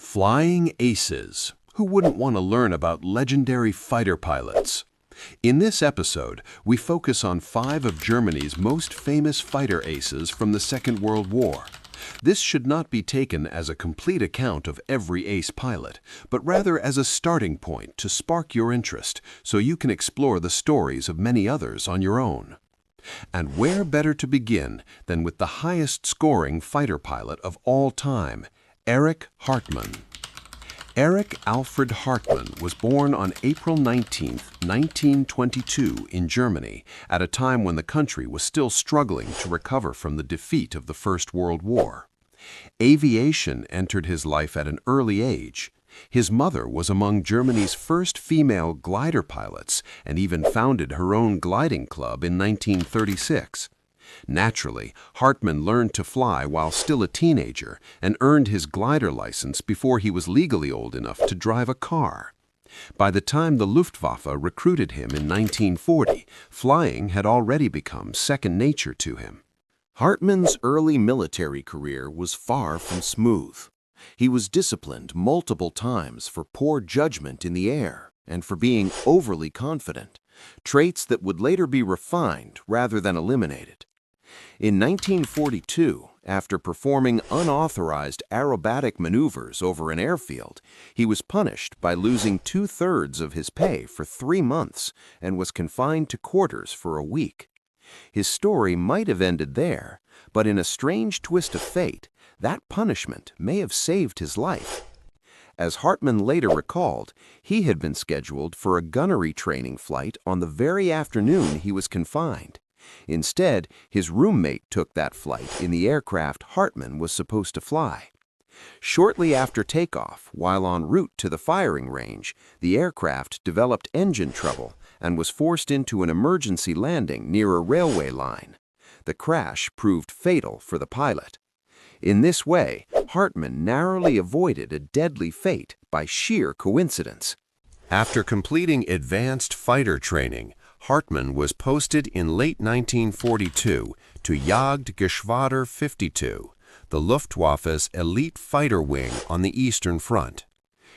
Flying aces. Who wouldn't want to learn about legendary fighter pilots? In this episode, we focus on 5 of Germany's most famous fighter aces from the Second World War. This should not be taken as a complete account of every ace pilot, but rather as a starting point to spark your interest so you can explore the stories of many others on your own. And where better to begin than with the highest-scoring fighter pilot of all time, Erich Hartmann. Erich Alfred Hartmann was born on April 19, 1922 in Germany, at a time when the country was still struggling to recover from the defeat of the First World War. Aviation entered his life at an early age. His mother was among Germany's first female glider pilots and even founded her own gliding club in 1936. Naturally, Hartmann learned to fly while still a teenager and earned his glider license before he was legally old enough to drive a car. By the time the Luftwaffe recruited him in 1940, flying had already become second nature to him. Hartmann's early military career was far from smooth. He was disciplined multiple times for poor judgment in the air and for being overly confident, traits that would later be refined rather than eliminated. In 1942, after performing unauthorized aerobatic maneuvers over an airfield, he was punished by losing 2/3 of his pay for 3 months and was confined to quarters for a week. His story might have ended there, but in a strange twist of fate, that punishment may have saved his life. As Hartmann later recalled, he had been scheduled for a gunnery training flight on the very afternoon he was confined. Instead, his roommate took that flight in the aircraft Hartmann was supposed to fly. Shortly after takeoff, while en route to the firing range, the aircraft developed engine trouble and was forced into an emergency landing near a railway line. The crash proved fatal for the pilot. In this way, Hartmann narrowly avoided a deadly fate by sheer coincidence. After completing advanced fighter training, Hartmann was posted in late 1942 to Jagdgeschwader 52, the Luftwaffe's elite fighter wing on the Eastern Front.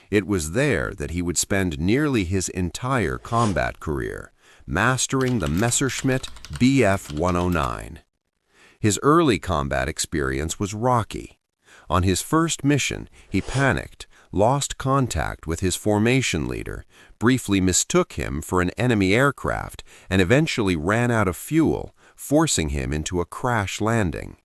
It was there that he would spend nearly his entire combat career, mastering the Messerschmitt Bf 109. His early combat experience was rocky. On his first mission, he panicked, lost contact with his formation leader, briefly mistook him for an enemy aircraft, and eventually ran out of fuel, forcing him into a crash landing.